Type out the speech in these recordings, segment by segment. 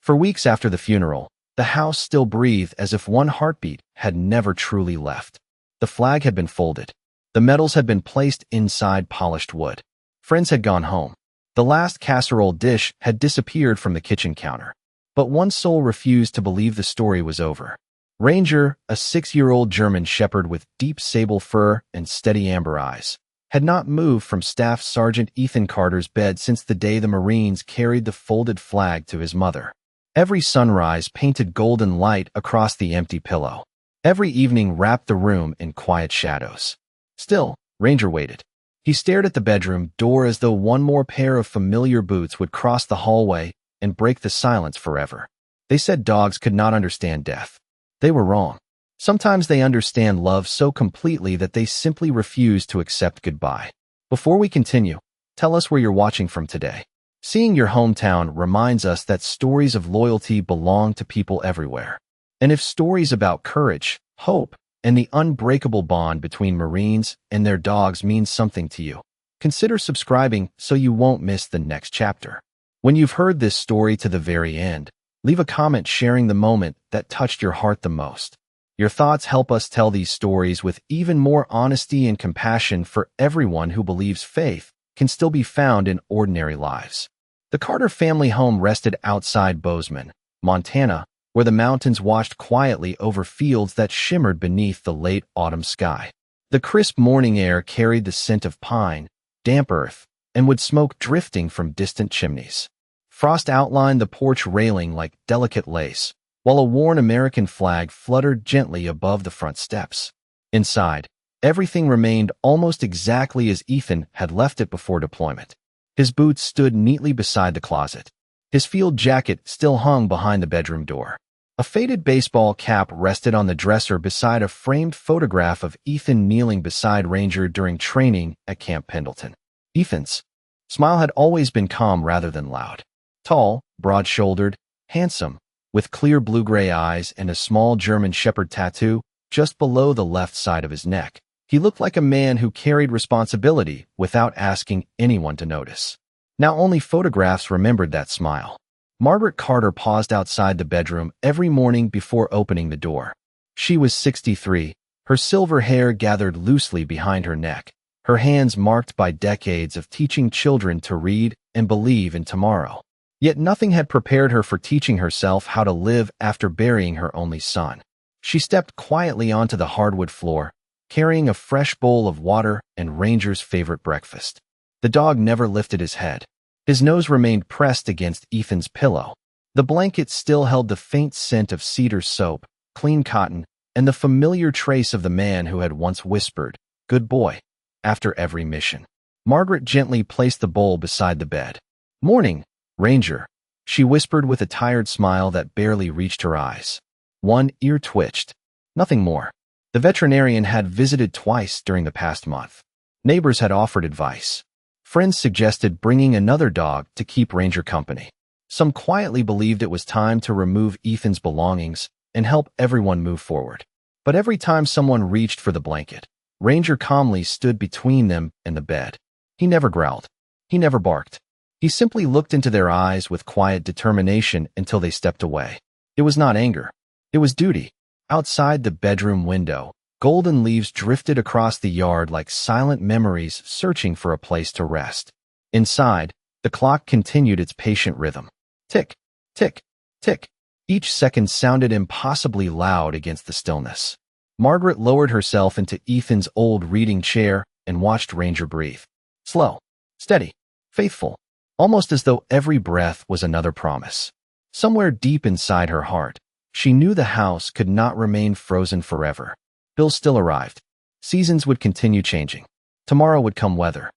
For weeks after the funeral, the house still breathed as if one heartbeat had never truly left. The flag had been folded. The medals had been placed inside polished wood. Friends had gone home. The last casserole dish had disappeared from the kitchen counter. But one soul refused to believe the story was over. Ranger, a 6-year-old German shepherd with deep sable fur and steady amber eyes, had not moved from Staff Sergeant Ethan Carter's bed since the day the Marines carried the folded flag to his mother. Every sunrise painted golden light across the empty pillow. Every evening wrapped the room in quiet shadows. Still, Ranger waited. He stared at the bedroom door as though one more pair of familiar boots would cross the hallway and break the silence forever. They said dogs could not understand death. They were wrong. Sometimes they understand love so completely that they simply refuse to accept goodbye. Before we continue, tell us where you're watching from today. Seeing your hometown reminds us that stories of loyalty belong to people everywhere. And if stories about courage, hope, and the unbreakable bond between Marines and their dogs mean something to you, consider subscribing so you won't miss the next chapter. When you've heard this story to the very end, leave a comment sharing the moment that touched your heart the most. Your thoughts help us tell these stories with even more honesty and compassion for everyone who believes faith can still be found in ordinary lives. The Carter family home rested outside Bozeman, Montana, where the mountains watched quietly over fields that shimmered beneath the late autumn sky. The crisp morning air carried the scent of pine, damp earth, and wood smoke drifting from distant chimneys. Frost outlined the porch railing like delicate lace, while a worn American flag fluttered gently above the front steps. Inside, everything remained almost exactly as Ethan had left it before deployment. His boots stood neatly beside the closet. His field jacket still hung behind the bedroom door. A faded baseball cap rested on the dresser beside a framed photograph of Ethan kneeling beside Ranger during training at Camp Pendleton. Ethan's smile had always been calm rather than loud. Tall, broad-shouldered, handsome, with clear blue-gray eyes and a small German shepherd tattoo just below the left side of his neck. He looked like a man who carried responsibility without asking anyone to notice. Now only photographs remembered that smile. Margaret Carter paused outside the bedroom every morning before opening the door. She was 63, her silver hair gathered loosely behind her neck, her hands marked by decades of teaching children to read and believe in tomorrow. Yet nothing had prepared her for teaching herself how to live after burying her only son. She stepped quietly onto the hardwood floor, carrying a fresh bowl of water and Ranger's favorite breakfast. The dog never lifted his head. His nose remained pressed against Ethan's pillow. The blanket still held the faint scent of cedar soap, clean cotton, and the familiar trace of the man who had once whispered, "Good boy," after every mission. Margaret gently placed the bowl beside the bed. "Morning, Ranger," she whispered with a tired smile that barely reached her eyes. One ear twitched. Nothing more. The veterinarian had visited twice during the past month. Neighbors had offered advice. Friends suggested bringing another dog to keep Ranger company. Some quietly believed it was time to remove Ethan's belongings and help everyone move forward. But every time someone reached for the blanket, Ranger calmly stood between them and the bed. He never growled. He never barked. He simply looked into their eyes with quiet determination until they stepped away. It was not anger. It was duty. Outside the bedroom window, golden leaves drifted across the yard like silent memories searching for a place to rest. Inside, the clock continued its patient rhythm. Tick, tick, tick. Each second sounded impossibly loud against the stillness. Margaret lowered herself into Ethan's old reading chair and watched Ranger breathe. Slow, steady, faithful, almost as though every breath was another promise. Somewhere deep inside her heart, she knew the house could not remain frozen forever. Bills still arrived. Seasons would continue changing. Tomorrow would come weather.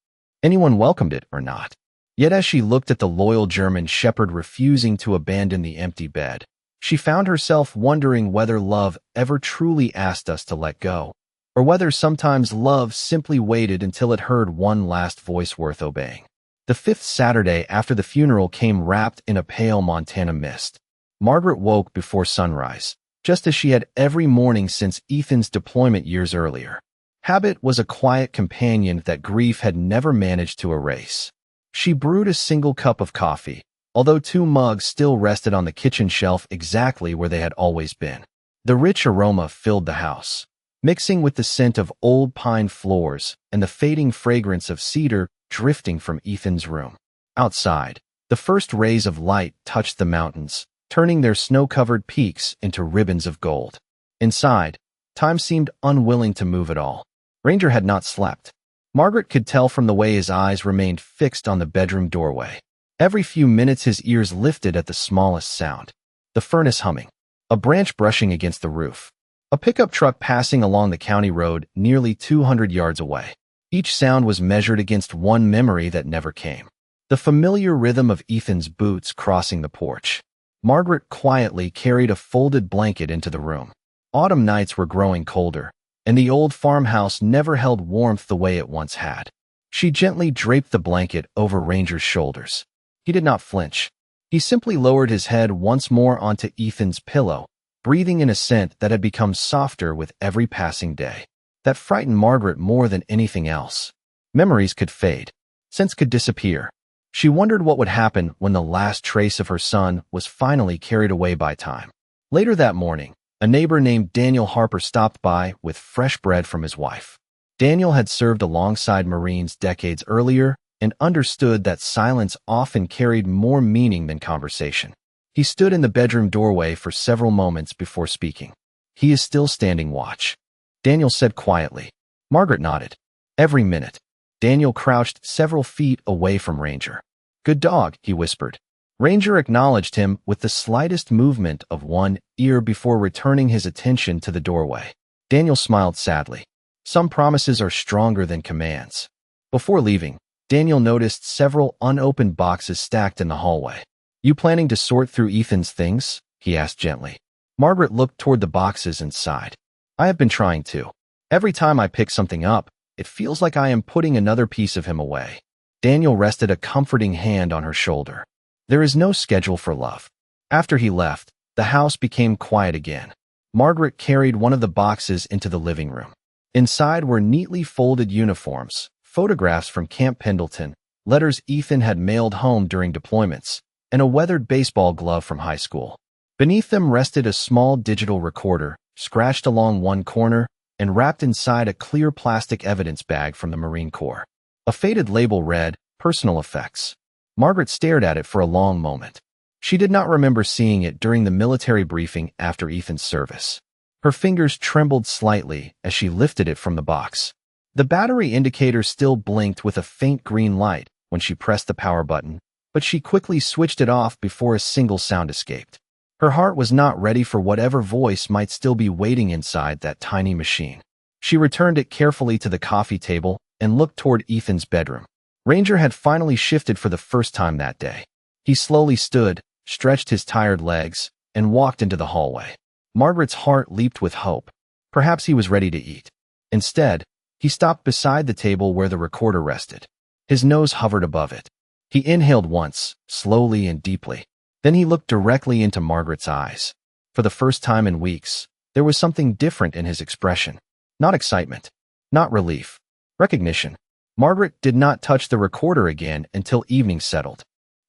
Anyone welcomed it or not. Yet as she looked at the loyal German shepherd refusing to abandon the empty bed, she found herself wondering whether love ever truly asked us to let go, or whether sometimes love simply waited until it heard one last voice worth obeying. The fifth Saturday after the funeral came wrapped in a pale Montana mist. Margaret woke before sunrise, just as she had every morning since Ethan's deployment years earlier. Habit was a quiet companion that grief had never managed to erase. She brewed a single cup of coffee, although 2 mugs still rested on the kitchen shelf exactly where they had always been. The rich aroma filled the house, mixing with the scent of old pine floors and the fading fragrance of cedar drifting from Ethan's room. Outside, the first rays of light touched the mountains, turning their snow-covered peaks into ribbons of gold. Inside, time seemed unwilling to move at all. Ranger had not slept. Margaret could tell from the way his eyes remained fixed on the bedroom doorway. Every few minutes his ears lifted at the smallest sound. The furnace humming, a branch brushing against the roof, a pickup truck passing along the county road nearly 200 yards away. Each sound was measured against one memory that never came. The familiar rhythm of Ethan's boots crossing the porch. Margaret quietly carried a folded blanket into the room. Autumn nights were growing colder, and the old farmhouse never held warmth the way it once had. She gently draped the blanket over Ranger's shoulders. He did not flinch. He simply lowered his head once more onto Ethan's pillow, breathing in a scent that had become softer with every passing day. That frightened Margaret more than anything else. Memories could fade. Scents could disappear. She wondered what would happen when the last trace of her son was finally carried away by time. Later that morning, a neighbor named Daniel Harper stopped by with fresh bread from his wife. Daniel had served alongside Marines decades earlier and understood that silence often carried more meaning than conversation. He stood in the bedroom doorway for several moments before speaking. "He is still standing watch," Daniel said quietly. Margaret nodded. Every minute, Daniel crouched several feet away from Ranger. "Good dog," he whispered. Ranger acknowledged him with the slightest movement of one ear before returning his attention to the doorway. Daniel smiled sadly. Some promises are stronger than commands. Before leaving, Daniel noticed several unopened boxes stacked in the hallway. "You planning to sort through Ethan's things?" he asked gently. Margaret looked toward the boxes and sighed. "I have been trying to. Every time I pick something up, it feels like I am putting another piece of him away." Daniel rested a comforting hand on her shoulder. There is no schedule for love. After he left, the house became quiet again. Margaret carried one of the boxes into the living room. Inside were neatly folded uniforms, photographs from Camp Pendleton, letters Ethan had mailed home during deployments, and a weathered baseball glove from high school. Beneath them rested a small digital recorder, scratched along one corner, and wrapped inside a clear plastic evidence bag from the Marine Corps. A faded label read, "Personal Effects." Margaret stared at it for a long moment. She did not remember seeing it during the military briefing after Ethan's service. Her fingers trembled slightly as she lifted it from the box. The battery indicator still blinked with a faint green light when she pressed the power button, but she quickly switched it off before a single sound escaped. Her heart was not ready for whatever voice might still be waiting inside that tiny machine. She returned it carefully to the coffee table and looked toward Ethan's bedroom. Ranger had finally shifted for the first time that day. He slowly stood, stretched his tired legs, and walked into the hallway. Margaret's heart leaped with hope. Perhaps he was ready to eat. Instead, he stopped beside the table where the recorder rested. His nose hovered above it. He inhaled once, slowly and deeply. Then he looked directly into Margaret's eyes. For the first time in weeks, there was something different in his expression. Not excitement. Not relief. Recognition. Margaret did not touch the recorder again until evening settled.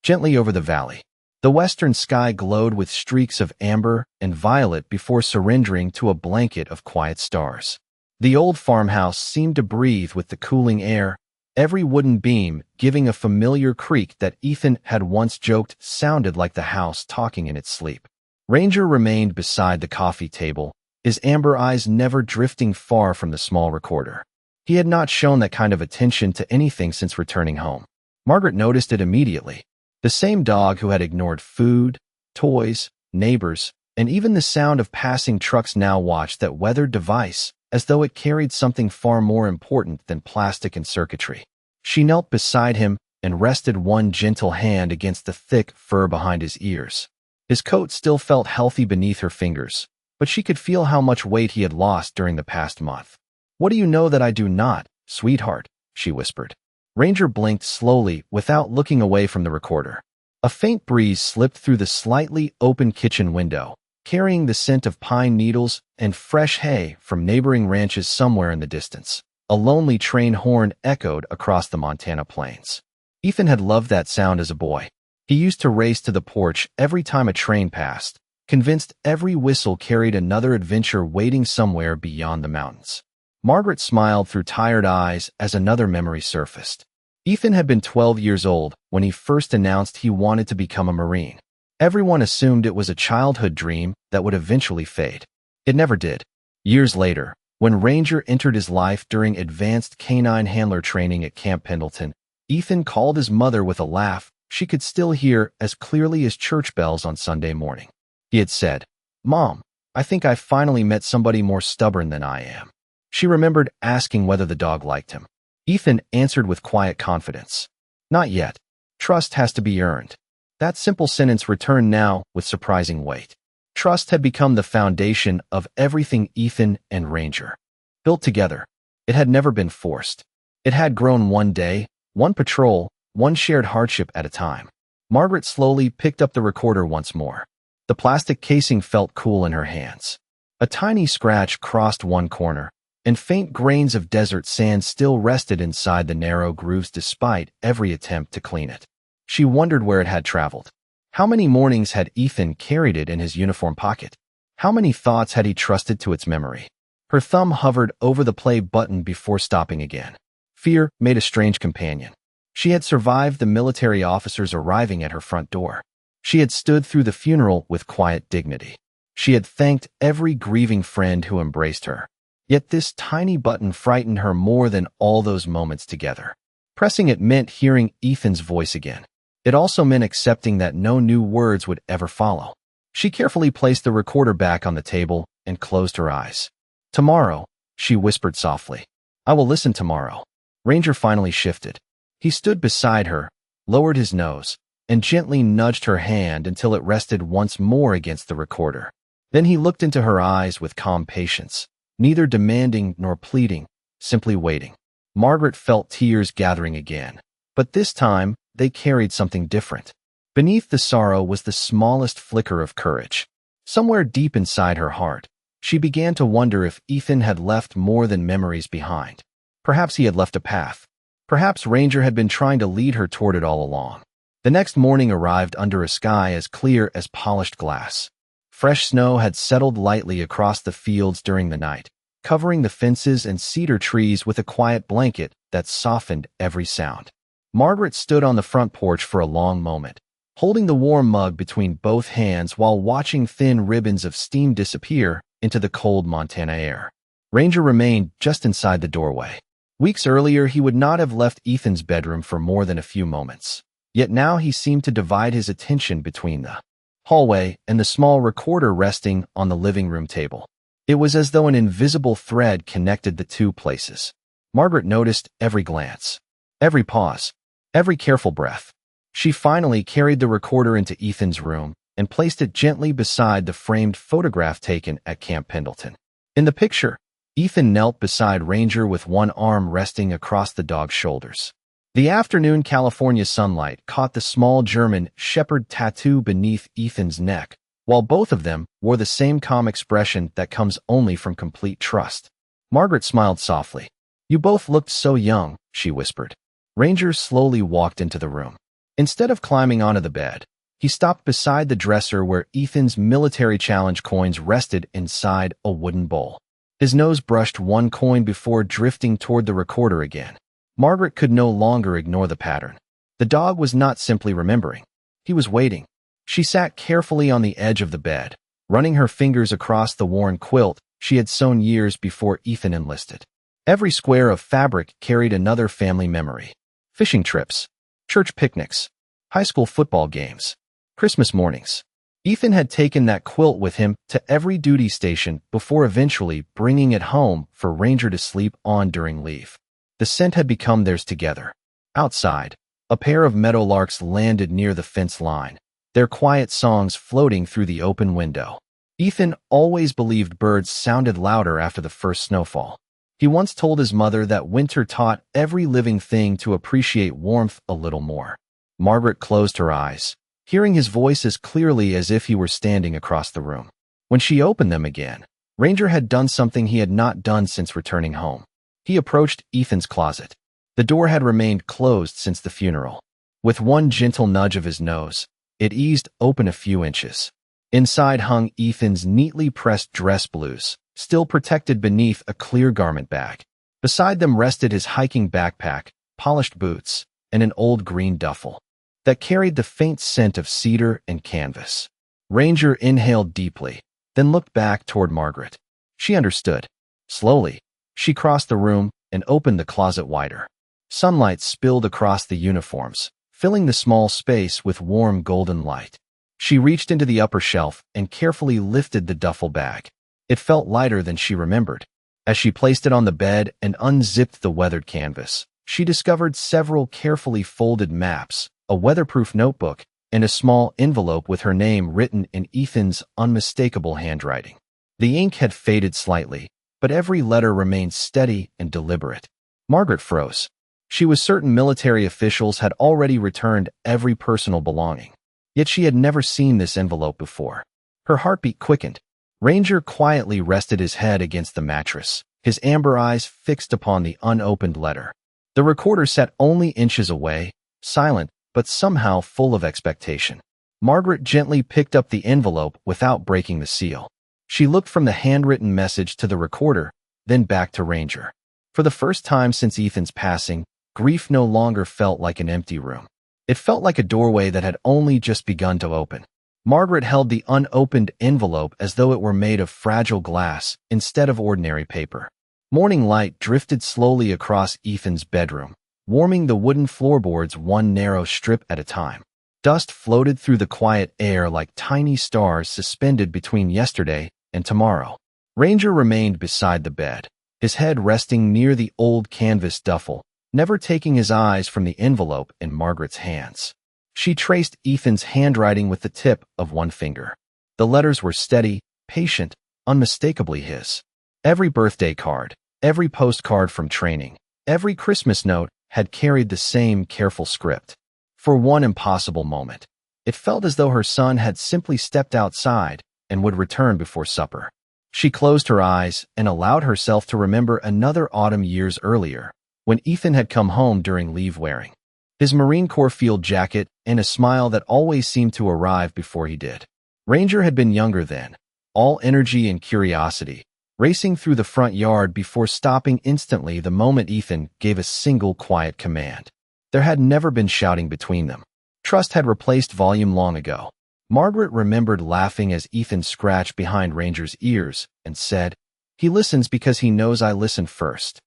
Gently over the valley, the western sky glowed with streaks of amber and violet before surrendering to a blanket of quiet stars. The old farmhouse seemed to breathe with the cooling air, every wooden beam giving a familiar creak that Ethan had once joked sounded like the house talking in its sleep. Ranger remained beside the coffee table, his amber eyes never drifting far from the small recorder. He had not shown that kind of attention to anything since returning home. Margaret noticed it immediately. The same dog who had ignored food, toys, neighbors, and even the sound of passing trucks now watched that weathered device as though it carried something far more important than plastic and circuitry. She knelt beside him and rested one gentle hand against the thick fur behind his ears. His coat still felt healthy beneath her fingers, but she could feel how much weight he had lost during the past month. "What do you know that I do not, sweetheart?" she whispered. Ranger blinked slowly without looking away from the recorder. A faint breeze slipped through the slightly open kitchen window, carrying the scent of pine needles and fresh hay from neighboring ranches somewhere in the distance. A lonely train horn echoed across the Montana plains. Ethan had loved that sound as a boy. He used to race to the porch every time a train passed, convinced every whistle carried another adventure waiting somewhere beyond the mountains. Margaret smiled through tired eyes as another memory surfaced. Ethan had been 12 years old when he first announced he wanted to become a Marine. Everyone assumed it was a childhood dream that would eventually fade. It never did. Years later, when Ranger entered his life during advanced canine handler training at Camp Pendleton, Ethan called his mother with a laugh she could still hear as clearly as church bells on Sunday morning. He had said, "Mom, I think I finally met somebody more stubborn than I am." She remembered asking whether the dog liked him. Ethan answered with quiet confidence, "Not yet. Trust has to be earned." That simple sentence returned now with surprising weight. Trust had become the foundation of everything Ethan and Ranger built together. It had never been forced. It had grown one day, one patrol, one shared hardship at a time. Margaret slowly picked up the recorder once more. The plastic casing felt cool in her hands. A tiny scratch crossed one corner, and faint grains of desert sand still rested inside the narrow grooves despite every attempt to clean it. She wondered where it had traveled. How many mornings had Ethan carried it in his uniform pocket? How many thoughts had he trusted to its memory? Her thumb hovered over the play button before stopping again. Fear made a strange companion. She had survived the military officers arriving at her front door. She had stood through the funeral with quiet dignity. She had thanked every grieving friend who embraced her. Yet this tiny button frightened her more than all those moments together. Pressing it meant hearing Ethan's voice again. It also meant accepting that no new words would ever follow. She carefully placed the recorder back on the table and closed her eyes. "Tomorrow," she whispered softly. "I will listen tomorrow." Ranger finally shifted. He stood beside her, lowered his nose, and gently nudged her hand until it rested once more against the recorder. Then he looked into her eyes with calm patience, neither demanding nor pleading, simply waiting. Margaret felt tears gathering again, but this time they carried something different. Beneath the sorrow was the smallest flicker of courage. Somewhere deep inside her heart, she began to wonder if Ethan had left more than memories behind. Perhaps he had left a path. Perhaps Ranger had been trying to lead her toward it all along. The next morning arrived under a sky as clear as polished glass. Fresh snow had settled lightly across the fields during the night, covering the fences and cedar trees with a quiet blanket that softened every sound. Margaret stood on the front porch for a long moment, holding the warm mug between both hands while watching thin ribbons of steam disappear into the cold Montana air. Ranger remained just inside the doorway. Weeks earlier, he would not have left Ethan's bedroom for more than a few moments. Yet now he seemed to divide his attention between the hallway and the small recorder resting on the living room table. It was as though an invisible thread connected the two places. Margaret noticed every glance, every pause, every careful breath. She finally carried the recorder into Ethan's room and placed it gently beside the framed photograph taken at Camp Pendleton. In the picture, Ethan knelt beside Ranger with one arm resting across the dog's shoulders. The afternoon California sunlight caught the small German shepherd tattoo beneath Ethan's neck, while both of them wore the same calm expression that comes only from complete trust. Margaret smiled softly. "You both looked so young," she whispered. Ranger slowly walked into the room. Instead of climbing onto the bed, he stopped beside the dresser where Ethan's military challenge coins rested inside a wooden bowl. His nose brushed one coin before drifting toward the recorder again. Margaret could no longer ignore the pattern. The dog was not simply remembering. He was waiting. She sat carefully on the edge of the bed, running her fingers across the worn quilt she had sewn years before Ethan enlisted. Every square of fabric carried another family memory. Fishing trips, church picnics, high school football games, Christmas mornings. Ethan had taken that quilt with him to every duty station before eventually bringing it home for Ranger to sleep on during leave. The scent had become theirs together. Outside, a pair of meadowlarks landed near the fence line, their quiet songs floating through the open window. Ethan always believed birds sounded louder after the first snowfall. He once told his mother that winter taught every living thing to appreciate warmth a little more. Margaret closed her eyes, hearing his voice as clearly as if he were standing across the room. When she opened them again, Ranger had done something he had not done since returning home. He approached Ethan's closet. The door had remained closed since the funeral. With one gentle nudge of his nose, it eased open a few inches. Inside hung Ethan's neatly pressed dress blues, still protected beneath a clear garment bag. Beside them rested his hiking backpack, polished boots, and an old green duffel that carried the faint scent of cedar and canvas. Ranger inhaled deeply, then looked back toward Margaret. She understood. Slowly, she crossed the room and opened the closet wider. Sunlight spilled across the uniforms, filling the small space with warm golden light. She reached into the upper shelf and carefully lifted the duffel bag. It felt lighter than she remembered. As she placed it on the bed and unzipped the weathered canvas, she discovered several carefully folded maps, a weatherproof notebook, and a small envelope with her name written in Ethan's unmistakable handwriting. The ink had faded slightly, but every letter remained steady and deliberate. Margaret froze. She was certain military officials had already returned every personal belonging. Yet she had never seen this envelope before. Her heartbeat quickened. Ranger quietly rested his head against the mattress, his amber eyes fixed upon the unopened letter. The recorder sat only inches away, silent, but somehow full of expectation. Margaret gently picked up the envelope without breaking the seal. She looked from the handwritten message to the recorder, then back to Ranger. For the first time since Ethan's passing, grief no longer felt like an empty room. It felt like a doorway that had only just begun to open. Margaret held the unopened envelope as though it were made of fragile glass instead of ordinary paper. Morning light drifted slowly across Ethan's bedroom, warming the wooden floorboards one narrow strip at a time. Dust floated through the quiet air like tiny stars suspended between yesterday and tomorrow. Ranger remained beside the bed, his head resting near the old canvas duffel, never taking his eyes from the envelope in Margaret's hands. She traced Ethan's handwriting with the tip of one finger. The letters were steady, patient, unmistakably his. Every birthday card, every postcard from training, every Christmas note had carried the same careful script. For one impossible moment, it felt as though her son had simply stepped outside and would return before supper. She closed her eyes and allowed herself to remember another autumn years earlier, when Ethan had come home during leave wearing his Marine Corps field jacket and a smile that always seemed to arrive before he did. Ranger had been younger then, all energy and curiosity, racing through the front yard before stopping instantly the moment Ethan gave a single quiet command. There had never been shouting between them. Trust had replaced volume long ago. Margaret remembered laughing as Ethan scratched behind Ranger's ears and said, "He listens because he knows I listen first."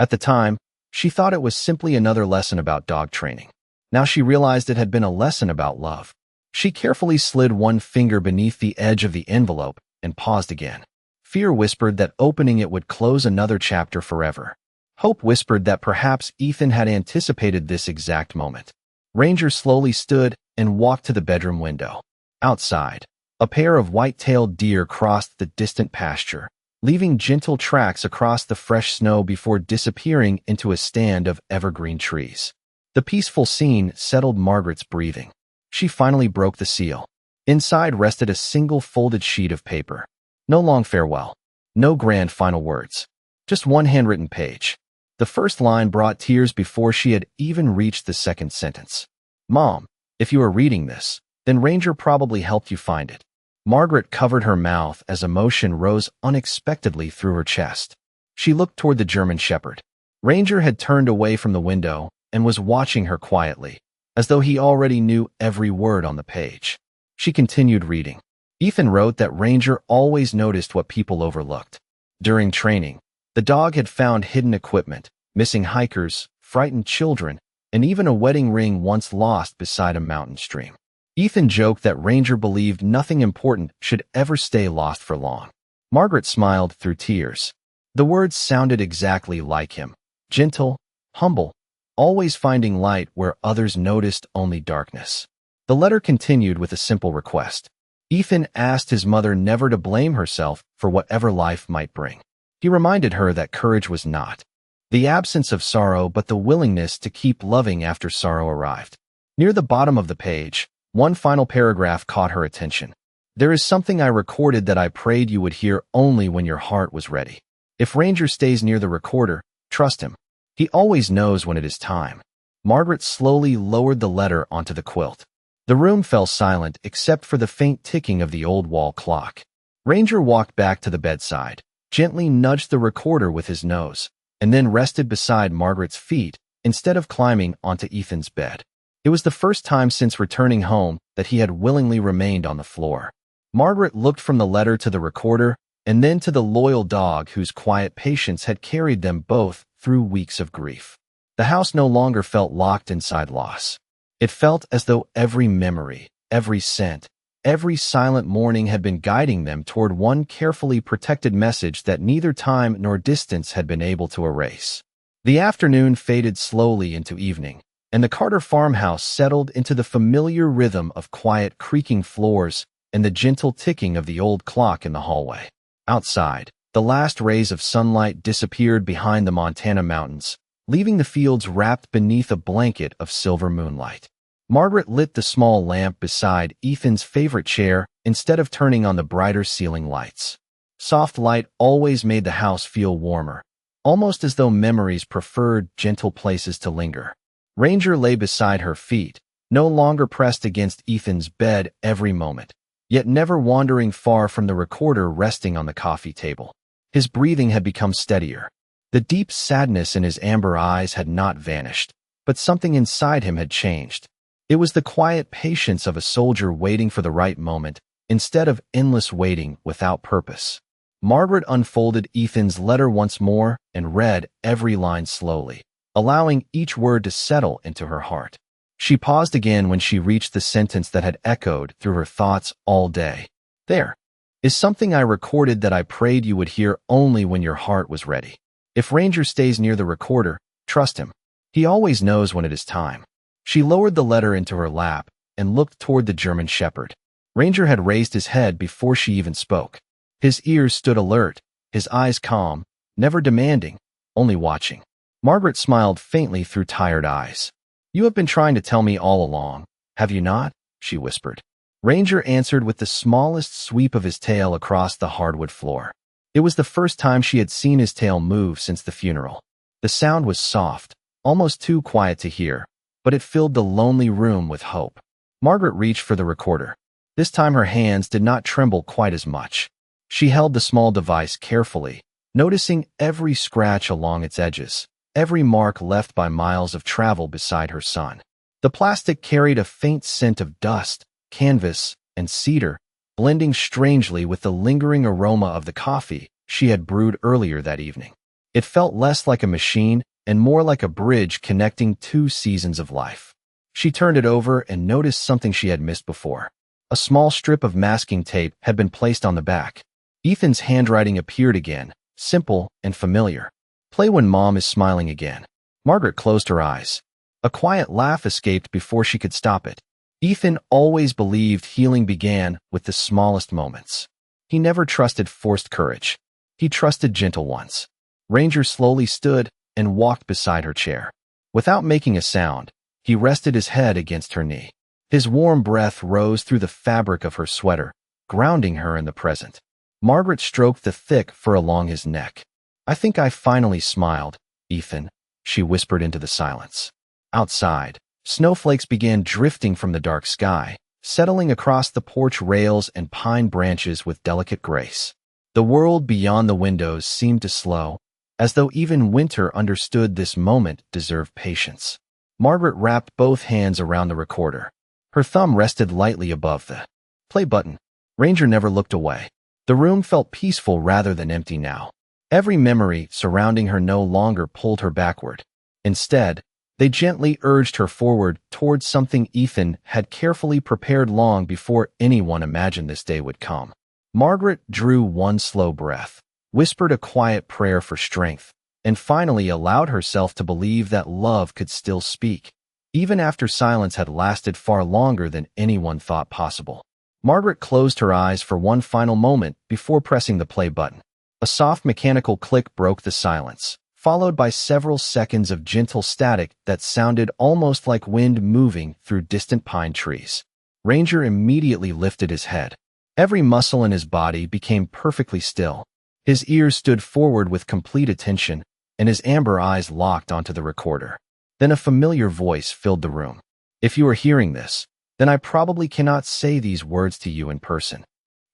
At the time, she thought it was simply another lesson about dog training. Now she realized it had been a lesson about love. She carefully slid one finger beneath the edge of the envelope and paused again. Fear whispered that opening it would close another chapter forever. Hope whispered that perhaps Ethan had anticipated this exact moment. Ranger slowly stood and walked to the bedroom window. Outside, a pair of white-tailed deer crossed the distant pasture, leaving gentle tracks across the fresh snow before disappearing into a stand of evergreen trees. The peaceful scene settled Margaret's breathing. She finally broke the seal. Inside rested a single folded sheet of paper. No long farewell. No grand final words. Just one handwritten page. The first line brought tears before she had even reached the second sentence. "Mom, if you are reading this, then Ranger probably helped you find it." Margaret covered her mouth as emotion rose unexpectedly through her chest. She looked toward the German Shepherd. Ranger had turned away from the window and was watching her quietly, as though he already knew every word on the page. She continued reading. Ethan wrote that Ranger always noticed what people overlooked. During training, the dog had found hidden equipment, missing hikers, frightened children, and even a wedding ring once lost beside a mountain stream. Ethan joked that Ranger believed nothing important should ever stay lost for long. Margaret smiled through tears. The words sounded exactly like him. Gentle, humble, always finding light where others noticed only darkness. The letter continued with a simple request. Ethan asked his mother never to blame herself for whatever life might bring. He reminded her that courage was not the absence of sorrow but the willingness to keep loving after sorrow arrived. Near the bottom of the page, one final paragraph caught her attention. "There is something I recorded that I prayed you would hear only when your heart was ready. If Ranger stays near the recorder, trust him. He always knows when it is time." Margaret slowly lowered the letter onto the quilt. The room fell silent except for the faint ticking of the old wall clock. Ranger walked back to the bedside, gently nudged the recorder with his nose, and then rested beside Margaret's feet instead of climbing onto Ethan's bed. It was the first time since returning home that he had willingly remained on the floor. Margaret looked from the letter to the recorder and then to the loyal dog whose quiet patience had carried them both through weeks of grief. The house no longer felt locked inside loss. It felt as though every memory, every scent, every silent morning had been guiding them toward one carefully protected message that neither time nor distance had been able to erase. The afternoon faded slowly into evening, and the Carter farmhouse settled into the familiar rhythm of quiet creaking floors and the gentle ticking of the old clock in the hallway. Outside, the last rays of sunlight disappeared behind the Montana mountains, leaving the fields wrapped beneath a blanket of silver moonlight. Margaret lit the small lamp beside Ethan's favorite chair instead of turning on the brighter ceiling lights. Soft light always made the house feel warmer, almost as though memories preferred gentle places to linger. Ranger lay beside her feet, no longer pressed against Ethan's bed every moment, yet never wandering far from the recorder resting on the coffee table. His breathing had become steadier. The deep sadness in his amber eyes had not vanished, but something inside him had changed. It was the quiet patience of a soldier waiting for the right moment, instead of endless waiting without purpose. Margaret unfolded Ethan's letter once more and read every line slowly, allowing each word to settle into her heart. She paused again when she reached the sentence that had echoed through her thoughts all day. "There is something I recorded that I prayed you would hear only when your heart was ready. If Ranger stays near the recorder, trust him. He always knows when it is time." She lowered the letter into her lap and looked toward the German shepherd. Ranger had raised his head before she even spoke. His ears stood alert, his eyes calm, never demanding, only watching. Margaret smiled faintly through tired eyes. "You have been trying to tell me all along, have you not?" she whispered. Ranger answered with the smallest sweep of his tail across the hardwood floor. It was the first time she had seen his tail move since the funeral. The sound was soft, almost too quiet to hear, but it filled the lonely room with hope. Margaret reached for the recorder. This time her hands did not tremble quite as much. She held the small device carefully, noticing every scratch along its edges, every mark left by miles of travel beside her son. The plastic carried a faint scent of dust, canvas, and cedar, blending strangely with the lingering aroma of the coffee she had brewed earlier that evening. It felt less like a machine and more like a bridge connecting two seasons of life. She turned it over and noticed something she had missed before. A small strip of masking tape had been placed on the back. Ethan's handwriting appeared again, simple and familiar. "Play when Mom is smiling again." Margaret closed her eyes. A quiet laugh escaped before she could stop it. Ethan always believed healing began with the smallest moments. He never trusted forced courage. He trusted gentle ones. Ranger slowly stood and walked beside her chair. Without making a sound, he rested his head against her knee. His warm breath rose through the fabric of her sweater, grounding her in the present. Margaret stroked the thick fur along his neck. "I think I finally smiled, Ethan," she whispered into the silence. Outside, snowflakes began drifting from the dark sky, settling across the porch rails and pine branches with delicate grace. The world beyond the windows seemed to slow, as though even winter understood this moment deserved patience. Margaret wrapped both hands around the recorder. Her thumb rested lightly above the play button. Ranger never looked away. The room felt peaceful rather than empty now. Every memory surrounding her no longer pulled her backward. Instead, they gently urged her forward towards something Ethan had carefully prepared long before anyone imagined this day would come. Margaret drew one slow breath, whispered a quiet prayer for strength, and finally allowed herself to believe that love could still speak, even after silence had lasted far longer than anyone thought possible. Margaret closed her eyes for one final moment before pressing the play button. A soft mechanical click broke the silence, followed by several seconds of gentle static that sounded almost like wind moving through distant pine trees. Ranger immediately lifted his head. Every muscle in his body became perfectly still. His ears stood forward with complete attention, and his amber eyes locked onto the recorder. Then a familiar voice filled the room. If you are hearing this, then I probably cannot say these words to you in person.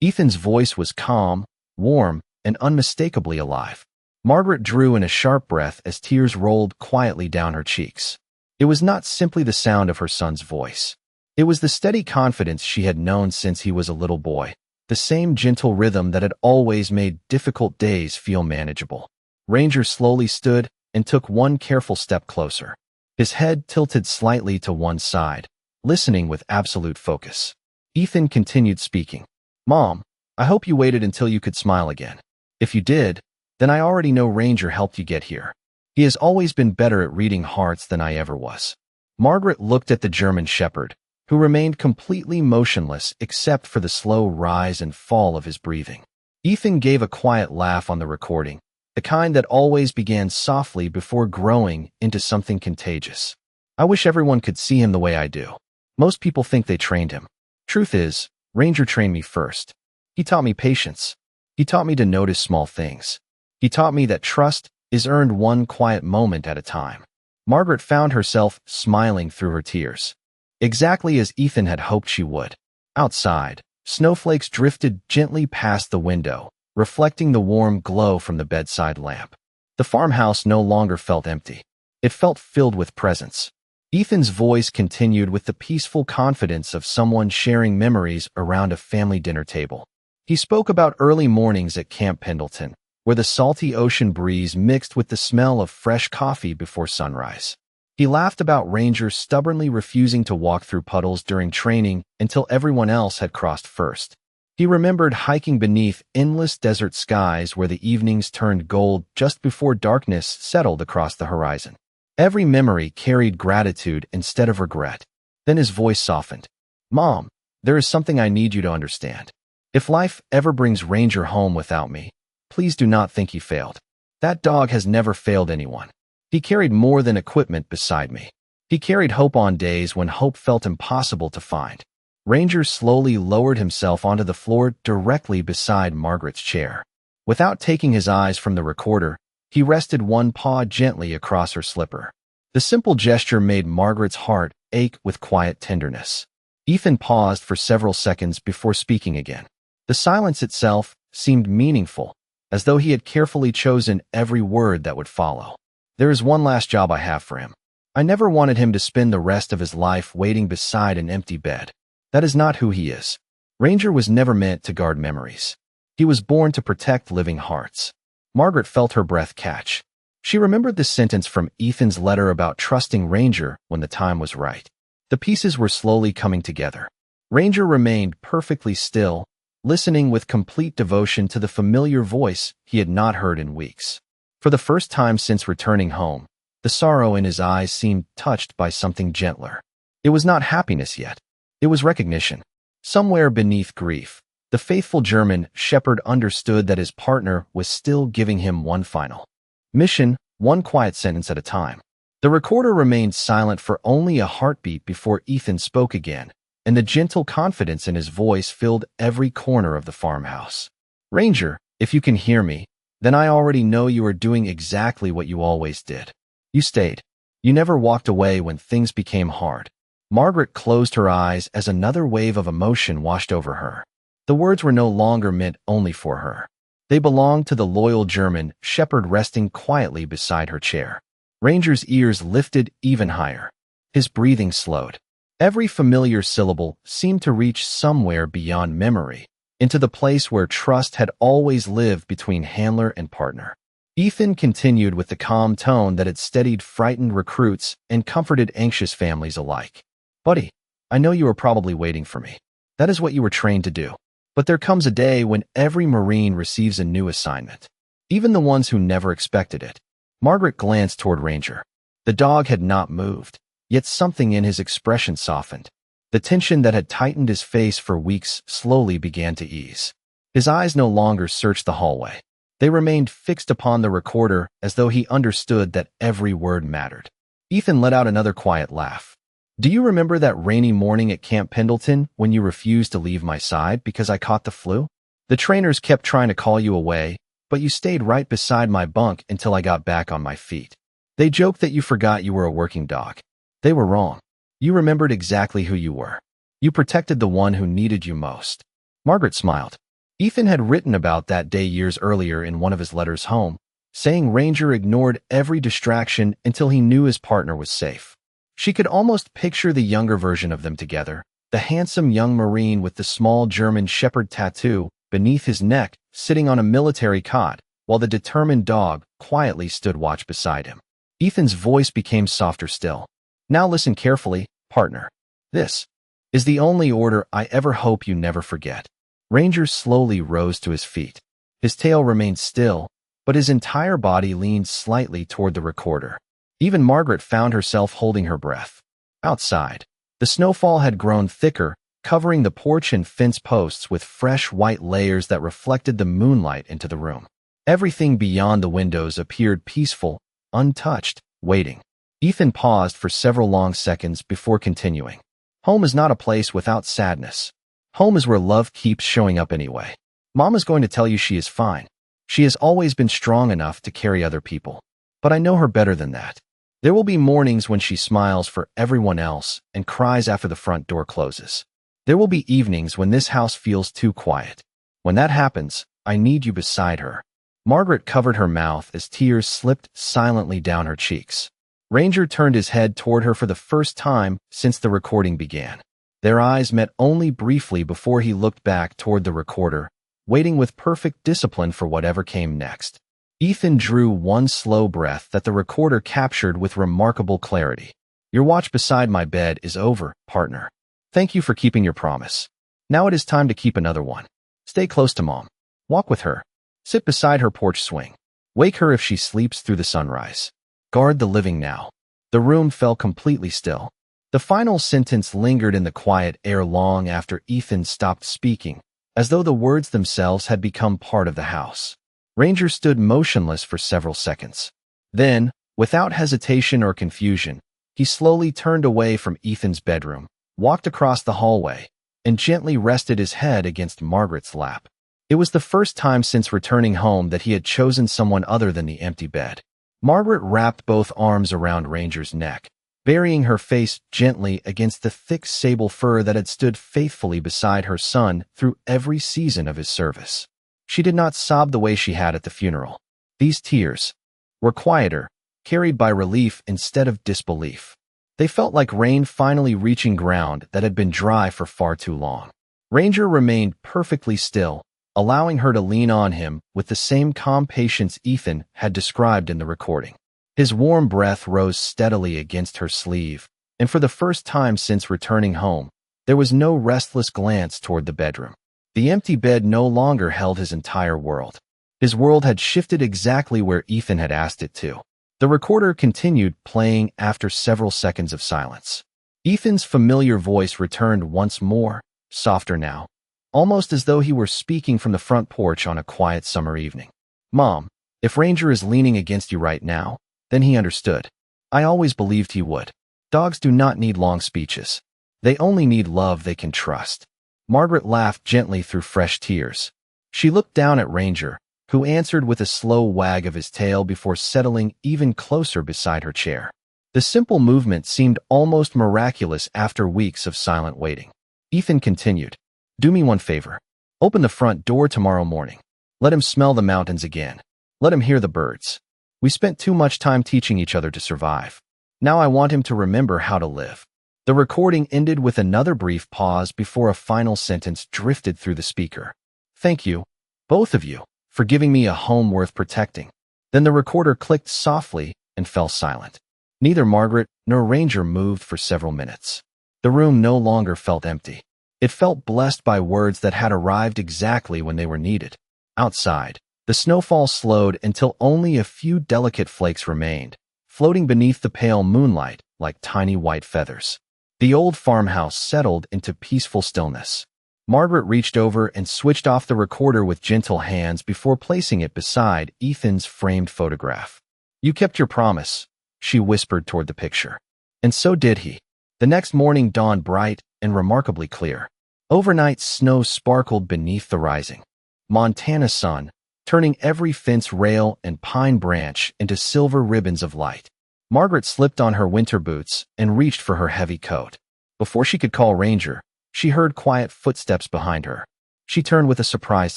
Ethan's voice was calm, warm, and unmistakably alive. Margaret drew in a sharp breath as tears rolled quietly down her cheeks. It was not simply the sound of her son's voice. It was the steady confidence she had known since he was a little boy, the same gentle rhythm that had always made difficult days feel manageable. Ranger slowly stood and took one careful step closer. His head tilted slightly to one side, listening with absolute focus. Ethan continued speaking. Mom, I hope you waited until you could smile again. If you did, then I already know Ranger helped you get here. He has always been better at reading hearts than I ever was. Margaret looked at the German shepherd, who remained completely motionless except for the slow rise and fall of his breathing. Ethan gave a quiet laugh on the recording, the kind that always began softly before growing into something contagious. I wish everyone could see him the way I do. Most people think they trained him. Truth is, Ranger trained me first. He taught me patience. He taught me to notice small things. He taught me that trust is earned one quiet moment at a time. Margaret found herself smiling through her tears, exactly as Ethan had hoped she would. Outside, snowflakes drifted gently past the window, reflecting the warm glow from the bedside lamp. The farmhouse no longer felt empty. It felt filled with presence. Ethan's voice continued with the peaceful confidence of someone sharing memories around a family dinner table. He spoke about early mornings at Camp Pendleton, where the salty ocean breeze mixed with the smell of fresh coffee before sunrise. He laughed about Ranger stubbornly refusing to walk through puddles during training until everyone else had crossed first. He remembered hiking beneath endless desert skies where the evenings turned gold just before darkness settled across the horizon. Every memory carried gratitude instead of regret. Then his voice softened. Mom, there is something I need you to understand. If life ever brings Ranger home without me, please do not think he failed. That dog has never failed anyone. He carried more than equipment beside me. He carried hope on days when hope felt impossible to find. Ranger slowly lowered himself onto the floor directly beside Margaret's chair. Without taking his eyes from the recorder, he rested one paw gently across her slipper. The simple gesture made Margaret's heart ache with quiet tenderness. Ethan paused for several seconds before speaking again. The silence itself seemed meaningful, as though he had carefully chosen every word that would follow. There is one last job I have for him. I never wanted him to spend the rest of his life waiting beside an empty bed. That is not who he is. Ranger was never meant to guard memories. He was born to protect living hearts. Margaret felt her breath catch. She remembered the sentence from Ethan's letter about trusting Ranger when the time was right. The pieces were slowly coming together. Ranger remained perfectly still, listening with complete devotion to the familiar voice he had not heard in weeks. For the first time since returning home, the sorrow in his eyes seemed touched by something gentler. It was not happiness yet. It was recognition. Somewhere beneath grief, the faithful German shepherd understood that his partner was still giving him one final mission, one quiet sentence at a time. The recorder remained silent for only a heartbeat before Ethan spoke again, and the gentle confidence in his voice filled every corner of the farmhouse. Ranger, if you can hear me, then I already know you are doing exactly what you always did. You stayed. You never walked away when things became hard. Margaret closed her eyes as another wave of emotion washed over her. The words were no longer meant only for her. They belonged to the loyal German shepherd resting quietly beside her chair. Ranger's ears lifted even higher. His breathing slowed. Every familiar syllable seemed to reach somewhere beyond memory, into the place where trust had always lived between handler and partner. Ethan continued with the calm tone that had steadied frightened recruits and comforted anxious families alike. Buddy, I know you are probably waiting for me. That is what you were trained to do. But there comes a day when every Marine receives a new assignment, even the ones who never expected it. Margaret glanced toward Ranger. The dog had not moved, yet something in his expression softened. The tension that had tightened his face for weeks slowly began to ease. His eyes no longer searched the hallway. They remained fixed upon the recorder as though he understood that every word mattered. Ethan let out another quiet laugh. Do you remember that rainy morning at Camp Pendleton when you refused to leave my side because I caught the flu? The trainers kept trying to call you away, but you stayed right beside my bunk until I got back on my feet. They joked that you forgot you were a working dog. They were wrong. You remembered exactly who you were. You protected the one who needed you most. Margaret smiled. Ethan had written about that day years earlier in one of his letters home, saying Ranger ignored every distraction until he knew his partner was safe. She could almost picture the younger version of them together, the handsome young Marine with the small German Shepherd tattoo beneath his neck, sitting on a military cot, while the determined dog quietly stood watch beside him. Ethan's voice became softer still. Now listen carefully, partner. This is the only order I ever hope you never forget. Ranger slowly rose to his feet. His tail remained still, but his entire body leaned slightly toward the recorder. Even Margaret found herself holding her breath. Outside, the snowfall had grown thicker, covering the porch and fence posts with fresh white layers that reflected the moonlight into the room. Everything beyond the windows appeared peaceful, untouched, waiting. Ethan paused for several long seconds before continuing. Home is not a place without sadness. Home is where love keeps showing up anyway. Mama's going to tell you she is fine. She has always been strong enough to carry other people. But I know her better than that. There will be mornings when she smiles for everyone else and cries after the front door closes. There will be evenings when this house feels too quiet. When that happens, I need you beside her. Margaret covered her mouth as tears slipped silently down her cheeks. Ranger turned his head toward her for the first time since the recording began. Their eyes met only briefly before he looked back toward the recorder, waiting with perfect discipline for whatever came next. Ethan drew one slow breath that the recorder captured with remarkable clarity. Your watch beside my bed is over, partner. Thank you for keeping your promise. Now it is time to keep another one. Stay close to Mom. Walk with her. Sit beside her porch swing. Wake her if she sleeps through the sunrise. Guard the living now. The room fell completely still. The final sentence lingered in the quiet air long after Ethan stopped speaking, as though the words themselves had become part of the house. Ranger stood motionless for several seconds. Then, without hesitation or confusion, he slowly turned away from Ethan's bedroom, walked across the hallway, and gently rested his head against Margaret's lap. It was the first time since returning home that he had chosen someone other than the empty bed. Margaret wrapped both arms around Ranger's neck, burying her face gently against the thick sable fur that had stood faithfully beside her son through every season of his service. She did not sob the way she had at the funeral. These tears were quieter, carried by relief instead of disbelief. They felt like rain finally reaching ground that had been dry for far too long. Ranger remained perfectly still, allowing her to lean on him with the same calm patience Ethan had described in the recording. His warm breath rose steadily against her sleeve, and for the first time since returning home, there was no restless glance toward the bedroom. The empty bed no longer held his entire world. His world had shifted exactly where Ethan had asked it to. The recorder continued playing after several seconds of silence. Ethan's familiar voice returned once more, softer now, almost as though he were speaking from the front porch on a quiet summer evening. Mom, if Ranger is leaning against you right now, then he understood. I always believed he would. Dogs do not need long speeches. They only need love they can trust. Margaret laughed gently through fresh tears. She looked down at Ranger, who answered with a slow wag of his tail before settling even closer beside her chair. The simple movement seemed almost miraculous after weeks of silent waiting. Ethan continued. Do me one favor. Open the front door tomorrow morning. Let him smell the mountains again. Let him hear the birds. We spent too much time teaching each other to survive. Now I want him to remember how to live. The recording ended with another brief pause before a final sentence drifted through the speaker. Thank you, both of you, for giving me a home worth protecting. Then the recorder clicked softly and fell silent. Neither Margaret nor Ranger moved for several minutes. The room no longer felt empty. It felt blessed by words that had arrived exactly when they were needed. Outside, the snowfall slowed until only a few delicate flakes remained, floating beneath the pale moonlight like tiny white feathers. The old farmhouse settled into peaceful stillness. Margaret reached over and switched off the recorder with gentle hands before placing it beside Ethan's framed photograph. You kept your promise, she whispered toward the picture. And so did he. The next morning dawned bright and remarkably clear. Overnight snow sparkled beneath the rising Montana sun, turning every fence rail and pine branch into silver ribbons of light. Margaret slipped on her winter boots and reached for her heavy coat. Before she could call Ranger, she heard quiet footsteps behind her. She turned with a surprised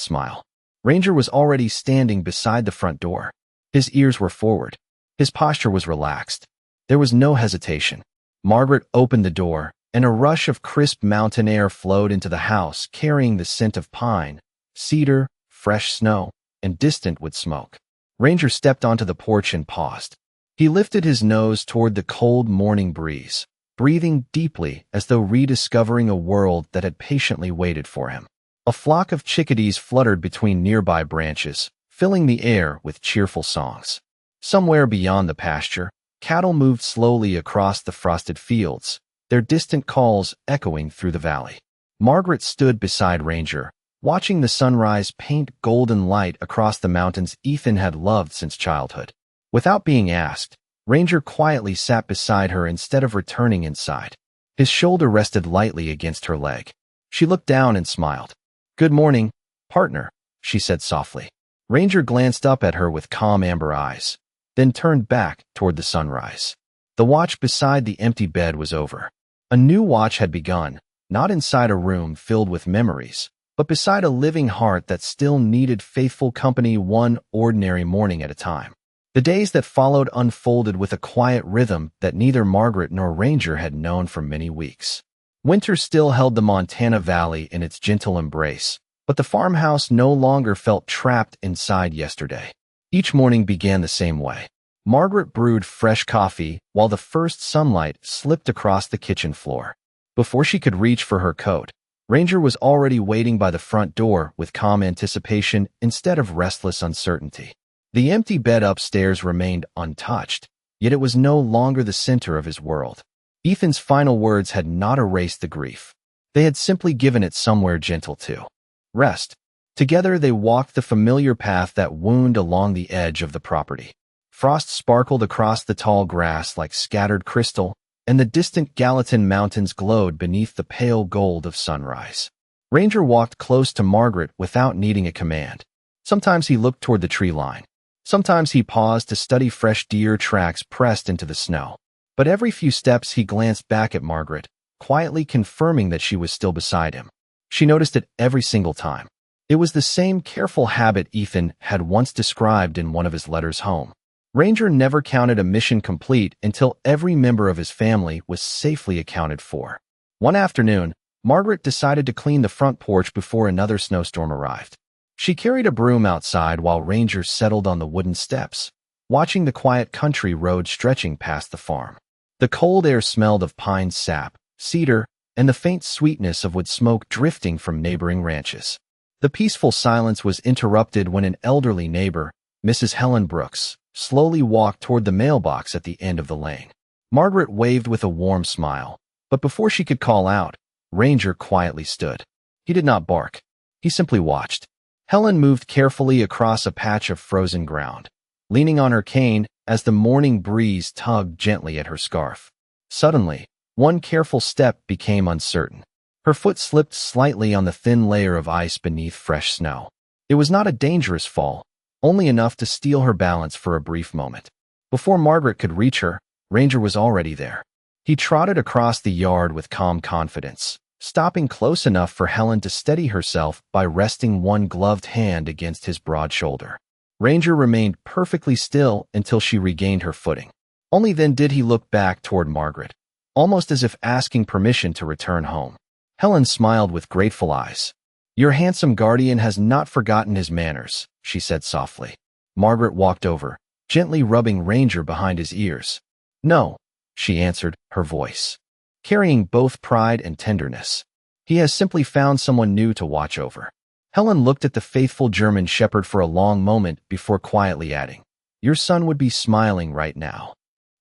smile. Ranger was already standing beside the front door. His ears were forward. His posture was relaxed. There was no hesitation. Margaret opened the door, and a rush of crisp mountain air flowed into the house, carrying the scent of pine, cedar, fresh snow, and distant wood smoke. Ranger stepped onto the porch and paused. He lifted his nose toward the cold morning breeze, breathing deeply as though rediscovering a world that had patiently waited for him. A flock of chickadees fluttered between nearby branches, filling the air with cheerful songs. Somewhere beyond the pasture, cattle moved slowly across the frosted fields, their distant calls echoing through the valley. Margaret stood beside Ranger, watching the sunrise paint golden light across the mountains Ethan had loved since childhood. Without being asked, Ranger quietly sat beside her instead of returning inside. His shoulder rested lightly against her leg. She looked down and smiled. "Good morning, partner," she said softly. Ranger glanced up at her with calm amber eyes, then turned back toward the sunrise. The watch beside the empty bed was over. A new watch had begun, not inside a room filled with memories, but beside a living heart that still needed faithful company one ordinary morning at a time. The days that followed unfolded with a quiet rhythm that neither Margaret nor Ranger had known for many weeks. Winter still held the Montana Valley in its gentle embrace, but the farmhouse no longer felt trapped inside yesterday. Each morning began the same way. Margaret brewed fresh coffee while the first sunlight slipped across the kitchen floor. Before she could reach for her coat, Ranger was already waiting by the front door with calm anticipation instead of restless uncertainty. The empty bed upstairs remained untouched, yet it was no longer the center of his world. Ethan's final words had not erased the grief. They had simply given it somewhere gentle to rest. Together they walked the familiar path that wound along the edge of the property. Frost sparkled across the tall grass like scattered crystal, and the distant Gallatin Mountains glowed beneath the pale gold of sunrise. Ranger walked close to Margaret without needing a command. Sometimes he looked toward the tree line. Sometimes he paused to study fresh deer tracks pressed into the snow. But every few steps he glanced back at Margaret, quietly confirming that she was still beside him. She noticed it every single time. It was the same careful habit Ethan had once described in one of his letters home. Ranger never counted a mission complete until every member of his family was safely accounted for. One afternoon, Margaret decided to clean the front porch before another snowstorm arrived. She carried a broom outside while Ranger settled on the wooden steps, watching the quiet country road stretching past the farm. The cold air smelled of pine sap, cedar, and the faint sweetness of wood smoke drifting from neighboring ranches. The peaceful silence was interrupted when an elderly neighbor, Mrs. Helen Brooks, slowly walked toward the mailbox at the end of the lane. Margaret waved with a warm smile, but before she could call out, Ranger quietly stood. He did not bark. He simply watched. Helen moved carefully across a patch of frozen ground, leaning on her cane as the morning breeze tugged gently at her scarf. Suddenly, one careful step became uncertain. Her foot slipped slightly on the thin layer of ice beneath fresh snow. It was not a dangerous fall, only enough to steal her balance for a brief moment. Before Margaret could reach her, Ranger was already there. He trotted across the yard with calm confidence, stopping close enough for Helen to steady herself by resting one gloved hand against his broad shoulder. Ranger remained perfectly still until she regained her footing. Only then did he look back toward Margaret, almost as if asking permission to return home. Helen smiled with grateful eyes. "Your handsome guardian has not forgotten his manners," she said softly. Margaret walked over, gently rubbing Ranger behind his ears. "No," she answered, her voice carrying both pride and tenderness. "He has simply found someone new to watch over." Helen looked at the faithful German shepherd for a long moment before quietly adding, "Your son would be smiling right now."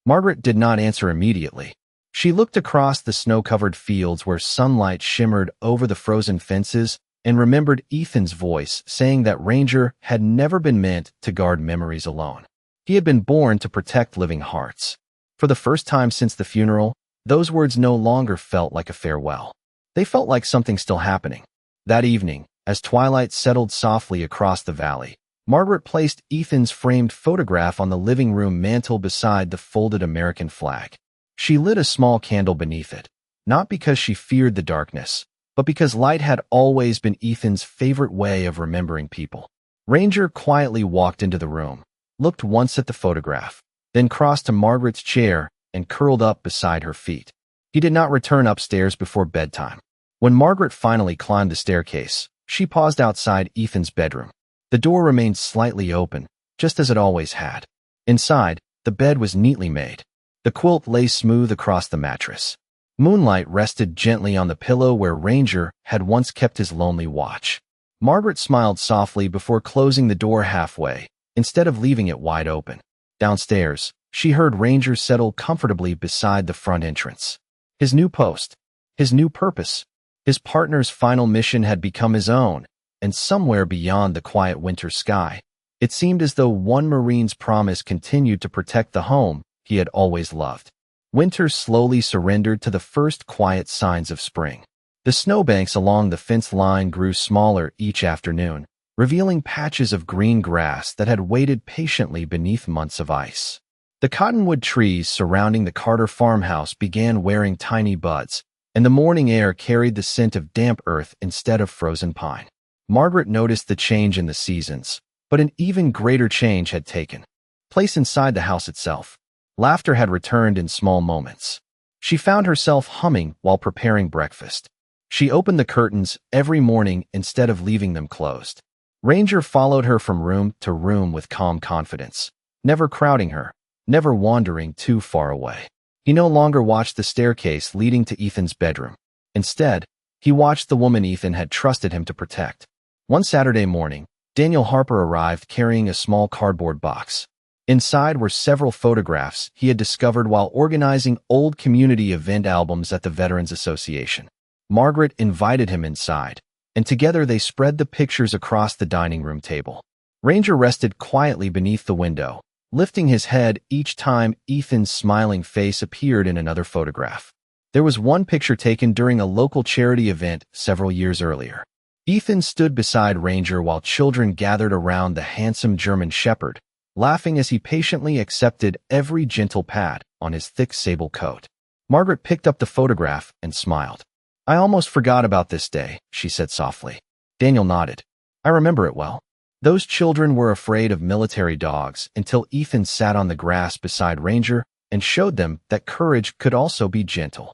Margaret did not answer immediately. She looked across the snow-covered fields where sunlight shimmered over the frozen fences and remembered Ethan's voice saying that Ranger had never been meant to guard memories alone. He had been born to protect living hearts. For the first time since the funeral, those words no longer felt like a farewell. They felt like something still happening. That evening, as twilight settled softly across the valley, Margaret placed Ethan's framed photograph on the living room mantel beside the folded American flag. She lit a small candle beneath it, not because she feared the darkness, but because light had always been Ethan's favorite way of remembering people. Ranger quietly walked into the room, looked once at the photograph, then crossed to Margaret's chair and curled up beside her feet. He did not return upstairs before bedtime. When Margaret finally climbed the staircase, she paused outside Ethan's bedroom. The door remained slightly open, just as it always had. Inside, the bed was neatly made. The quilt lay smooth across the mattress. Moonlight rested gently on the pillow where Ranger had once kept his lonely watch. Margaret smiled softly before closing the door halfway, instead of leaving it wide open. Downstairs, she heard Ranger settle comfortably beside the front entrance. His new post, his new purpose, his partner's final mission had become his own, and somewhere beyond the quiet winter sky, it seemed as though one Marine's promise continued to protect the home he had always loved. Winter slowly surrendered to the first quiet signs of spring. The snowbanks along the fence line grew smaller each afternoon, revealing patches of green grass that had waited patiently beneath months of ice. The cottonwood trees surrounding the Carter farmhouse began wearing tiny buds, and the morning air carried the scent of damp earth instead of frozen pine. Margaret noticed the change in the seasons, but an even greater change had taken place inside the house itself. Laughter had returned in small moments. She found herself humming while preparing breakfast. She opened the curtains every morning instead of leaving them closed. Ranger followed her from room to room with calm confidence, never crowding her, never wandering too far away. He no longer watched the staircase leading to Ethan's bedroom. Instead, he watched the woman Ethan had trusted him to protect. One Saturday morning, Daniel Harper arrived carrying a small cardboard box. Inside were several photographs he had discovered while organizing old community event albums at the Veterans Association. Margaret invited him inside, and together they spread the pictures across the dining room table. Ranger rested quietly beneath the window, lifting his head each time Ethan's smiling face appeared in another photograph. There was one picture taken during a local charity event several years earlier. Ethan stood beside Ranger while children gathered around the handsome German shepherd, laughing as he patiently accepted every gentle pat on his thick sable coat. Margaret picked up the photograph and smiled. "I almost forgot about this day," she said softly. Daniel nodded. "I remember it well." Those children were afraid of military dogs until Ethan sat on the grass beside Ranger and showed them that courage could also be gentle.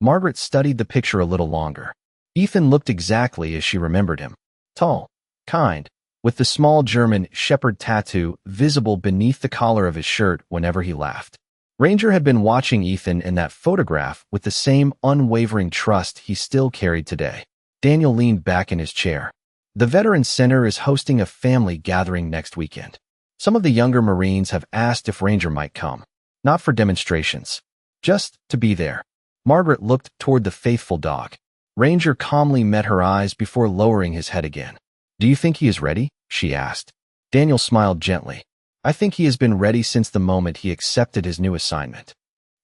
Margaret studied the picture a little longer. Ethan looked exactly as she remembered him. Tall, kind, with the small German shepherd tattoo visible beneath the collar of his shirt whenever he laughed. Ranger had been watching Ethan in that photograph with the same unwavering trust he still carried today. Daniel leaned back in his chair. "The Veterans Center is hosting a family gathering next weekend. Some of the younger Marines have asked if Ranger might come. Not for demonstrations, just to be there." Margaret looked toward the faithful dog. Ranger calmly met her eyes before lowering his head again. "Do you think he is ready?" she asked. Daniel smiled gently. "I think he has been ready since the moment he accepted his new assignment."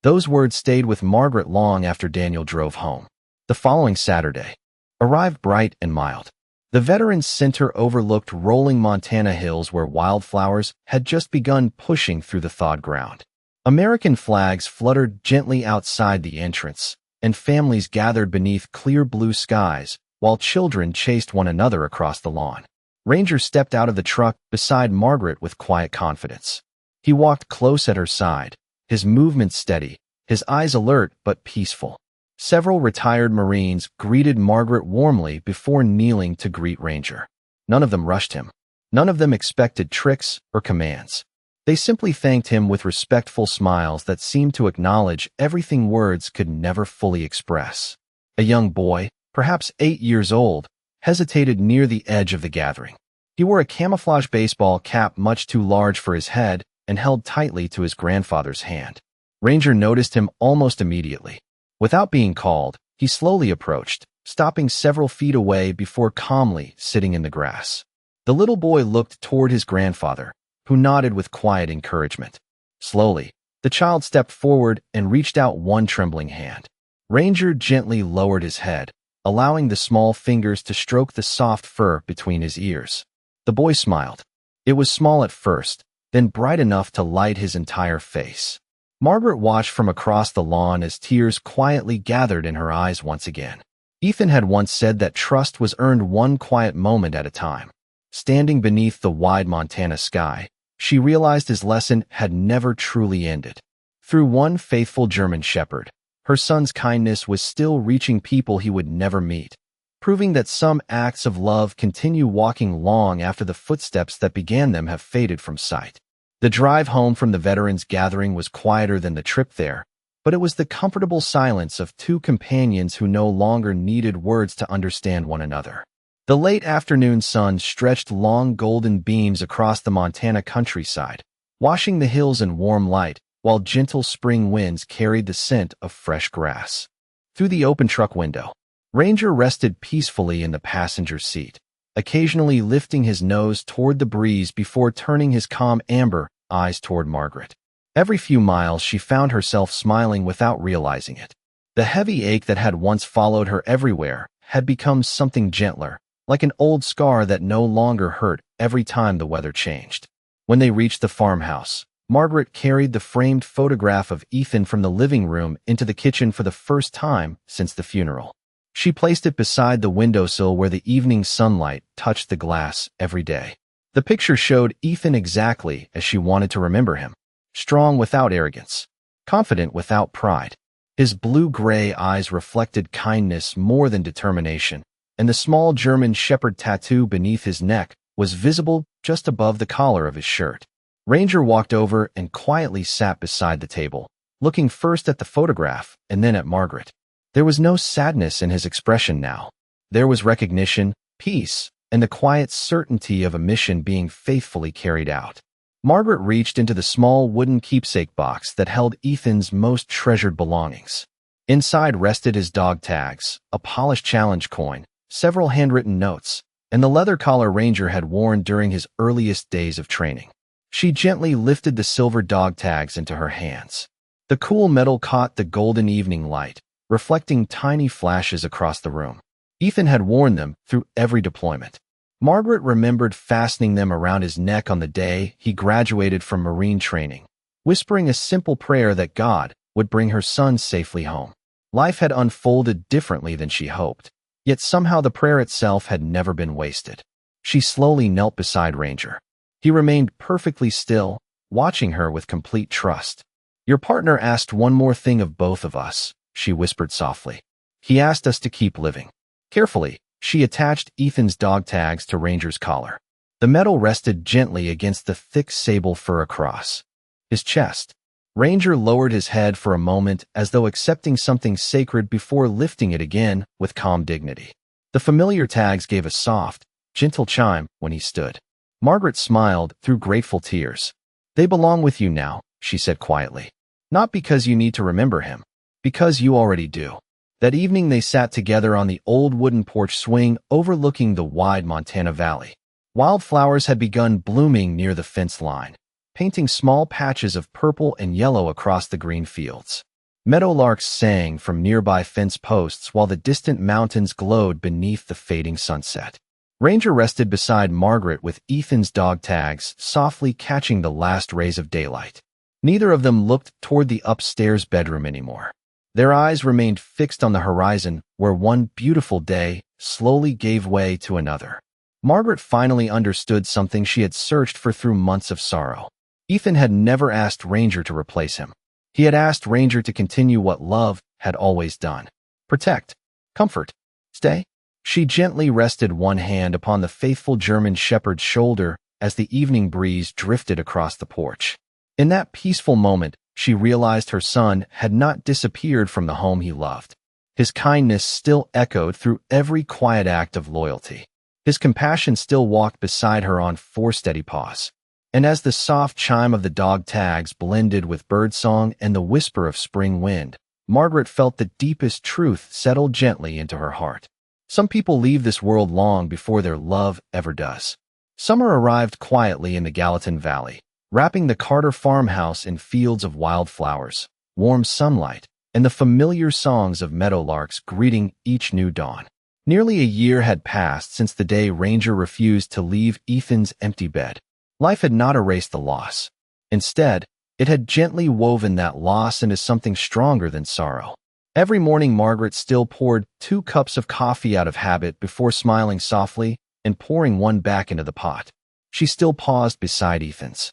Those words stayed with Margaret long after Daniel drove home. The following Saturday arrived bright and mild. The Veterans Center overlooked rolling Montana hills where wildflowers had just begun pushing through the thawed ground. American flags fluttered gently outside the entrance, and families gathered beneath clear blue skies while children chased one another across the lawn. Ranger stepped out of the truck beside Margaret with quiet confidence. He walked close at her side, his movements steady, his eyes alert but peaceful. Several retired Marines greeted Margaret warmly before kneeling to greet Ranger. None of them rushed him. None of them expected tricks or commands. They simply thanked him with respectful smiles that seemed to acknowledge everything words could never fully express. A young boy, perhaps 8 years old, hesitated near the edge of the gathering. He wore a camouflage baseball cap much too large for his head and held tightly to his grandfather's hand. Ranger noticed him almost immediately. Without being called, he slowly approached, stopping several feet away before calmly sitting in the grass. The little boy looked toward his grandfather, who nodded with quiet encouragement. Slowly, the child stepped forward and reached out one trembling hand. Ranger gently lowered his head, allowing the small fingers to stroke the soft fur between his ears. The boy smiled. It was small at first, then bright enough to light his entire face. Margaret watched from across the lawn as tears quietly gathered in her eyes once again. Ethan had once said that trust was earned one quiet moment at a time. Standing beneath the wide Montana sky, she realized his lesson had never truly ended. Through one faithful German shepherd, her son's kindness was still reaching people he would never meet, proving that some acts of love continue walking long after the footsteps that began them have faded from sight. The drive home from the veterans' gathering was quieter than the trip there, but it was the comfortable silence of two companions who no longer needed words to understand one another. The late afternoon sun stretched long golden beams across the Montana countryside, washing the hills in warm light, while gentle spring winds carried the scent of fresh grass. Through the open truck window, Ranger rested peacefully in the passenger seat, occasionally lifting his nose toward the breeze before turning his calm amber eyes toward Margaret. Every few miles she found herself smiling without realizing it. The heavy ache that had once followed her everywhere had become something gentler, like an old scar that no longer hurt every time the weather changed. When they reached the farmhouse, Margaret carried the framed photograph of Ethan from the living room into the kitchen for the first time since the funeral. She placed it beside the windowsill where the evening sunlight touched the glass every day. The picture showed Ethan exactly as she wanted to remember him. Strong without arrogance, confident without pride. His blue-gray eyes reflected kindness more than determination, and the small German shepherd tattoo beneath his neck was visible just above the collar of his shirt. Ranger walked over and quietly sat beside the table, looking first at the photograph and then at Margaret. There was no sadness in his expression now. There was recognition, peace, and the quiet certainty of a mission being faithfully carried out. Margaret reached into the small wooden keepsake box that held Ethan's most treasured belongings. Inside rested his dog tags, a polished challenge coin, several handwritten notes, and the leather collar Ranger had worn during his earliest days of training. She gently lifted the silver dog tags into her hands. The cool metal caught the golden evening light, reflecting tiny flashes across the room. Ethan had worn them through every deployment. Margaret remembered fastening them around his neck on the day he graduated from Marine training, whispering a simple prayer that God would bring her son safely home. Life had unfolded differently than she hoped, yet somehow the prayer itself had never been wasted. She slowly knelt beside Ranger. He remained perfectly still, watching her with complete trust. "Your partner asked one more thing of both of us," she whispered softly. "He asked us to keep living." Carefully, she attached Ethan's dog tags to Ranger's collar. The metal rested gently against the thick sable fur across his chest. Ranger lowered his head for a moment as though accepting something sacred before lifting it again with calm dignity. The familiar tags gave a soft, gentle chime when he stood. Margaret smiled through grateful tears. "They belong with you now," she said quietly. "Not because you need to remember him, because you already do." That evening they sat together on the old wooden porch swing overlooking the wide Montana Valley. Wildflowers had begun blooming near the fence line, painting small patches of purple and yellow across the green fields. Meadowlarks sang from nearby fence posts while the distant mountains glowed beneath the fading sunset. Ranger rested beside Margaret with Ethan's dog tags softly catching the last rays of daylight. Neither of them looked toward the upstairs bedroom anymore. Their eyes remained fixed on the horizon where one beautiful day slowly gave way to another. Margaret finally understood something she had searched for through months of sorrow. Ethan had never asked Ranger to replace him. He had asked Ranger to continue what love had always done. Protect, comfort, stay. She gently rested one hand upon the faithful German shepherd's shoulder as the evening breeze drifted across the porch. In that peaceful moment, she realized her son had not disappeared from the home he loved. His kindness still echoed through every quiet act of loyalty. His compassion still walked beside her on four steady paws. And as the soft chime of the dog tags blended with birdsong and the whisper of spring wind, Margaret felt the deepest truth settle gently into her heart. Some people leave this world long before their love ever does. Summer arrived quietly in the Gallatin Valley, wrapping the Carter farmhouse in fields of wildflowers, warm sunlight, and the familiar songs of meadowlarks greeting each new dawn. Nearly a year had passed since the day Ranger refused to leave Ethan's empty bed. Life had not erased the loss. Instead, it had gently woven that loss into something stronger than sorrow. Every morning, Margaret still poured 2 cups of coffee out of habit before smiling softly and pouring one back into the pot. She still paused beside Ethan's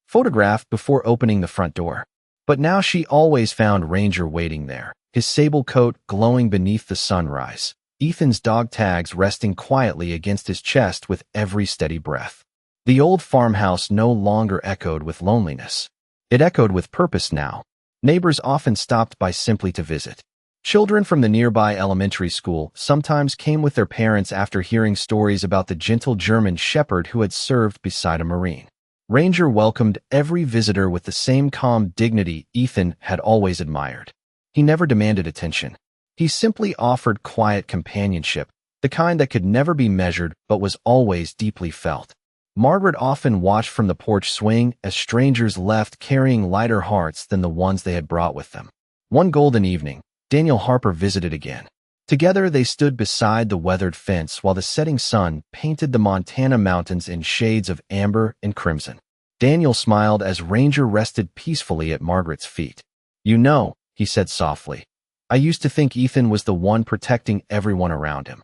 photograph before opening the front door. But now she always found Ranger waiting there, his sable coat glowing beneath the sunrise, Ethan's dog tags resting quietly against his chest with every steady breath. The old farmhouse no longer echoed with loneliness. It echoed with purpose now. Neighbors often stopped by simply to visit. Children from the nearby elementary school sometimes came with their parents after hearing stories about the gentle German shepherd who had served beside a Marine. Ranger welcomed every visitor with the same calm dignity Ethan had always admired. He never demanded attention. He simply offered quiet companionship, the kind that could never be measured but was always deeply felt. Margaret often watched from the porch swing as strangers left carrying lighter hearts than the ones they had brought with them. One golden evening, Daniel Harper visited again. Together they stood beside the weathered fence while the setting sun painted the Montana mountains in shades of amber and crimson. Daniel smiled as Ranger rested peacefully at Margaret's feet. "You know," he said softly, "I used to think Ethan was the one protecting everyone around him."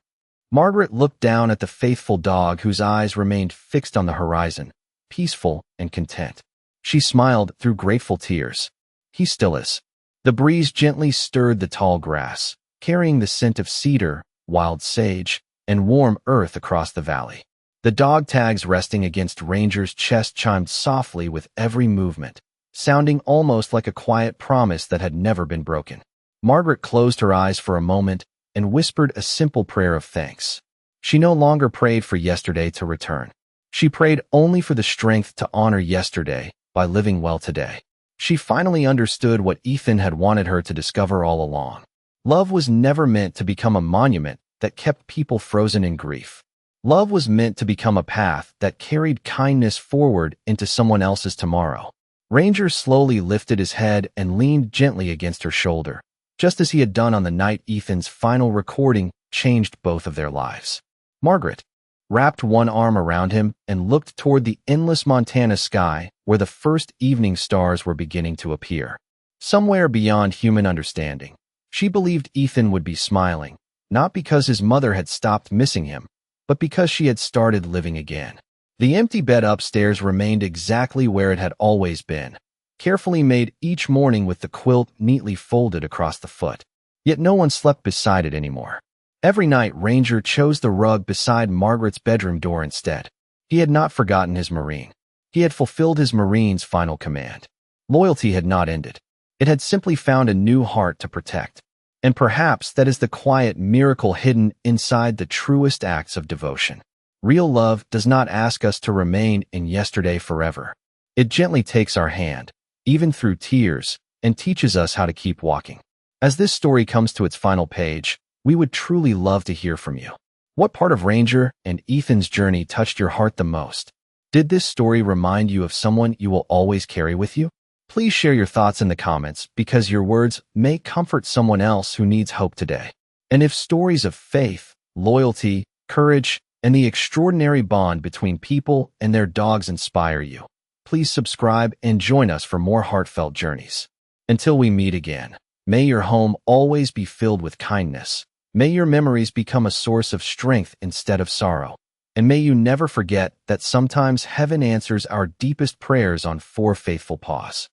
Margaret looked down at the faithful dog whose eyes remained fixed on the horizon, peaceful and content. She smiled through grateful tears. "He still is." The breeze gently stirred the tall grass, carrying the scent of cedar, wild sage, and warm earth across the valley. The dog tags resting against Ranger's chest chimed softly with every movement, sounding almost like a quiet promise that had never been broken. Margaret closed her eyes for a moment and whispered a simple prayer of thanks. She no longer prayed for yesterday to return. She prayed only for the strength to honor yesterday by living well today. She finally understood what Ethan had wanted her to discover all along. Love was never meant to become a monument that kept people frozen in grief. Love was meant to become a path that carried kindness forward into someone else's tomorrow. Ranger slowly lifted his head and leaned gently against her shoulder, just as he had done on the night Ethan's final recording changed both of their lives. Margaret wrapped one arm around him and looked toward the endless Montana sky where the first evening stars were beginning to appear. Somewhere beyond human understanding, she believed Ethan would be smiling, not because his mother had stopped missing him, but because she had started living again. The empty bed upstairs remained exactly where it had always been, carefully made each morning with the quilt neatly folded across the foot. Yet no one slept beside it anymore. Every night, Ranger chose the rug beside Margaret's bedroom door instead. He had not forgotten his Marine. He had fulfilled his Marine's final command. Loyalty had not ended. It had simply found a new heart to protect. And perhaps that is the quiet miracle hidden inside the truest acts of devotion. Real love does not ask us to remain in yesterday forever. It gently takes our hand, even through tears, and teaches us how to keep walking. As this story comes to its final page, we would truly love to hear from you. What part of Ranger and Ethan's journey touched your heart the most? Did this story remind you of someone you will always carry with you? Please share your thoughts in the comments because your words may comfort someone else who needs hope today. And if stories of faith, loyalty, courage, and the extraordinary bond between people and their dogs inspire you, please subscribe and join us for more heartfelt journeys. Until we meet again, may your home always be filled with kindness. May your memories become a source of strength instead of sorrow. And may you never forget that sometimes heaven answers our deepest prayers on 4 faithful paws.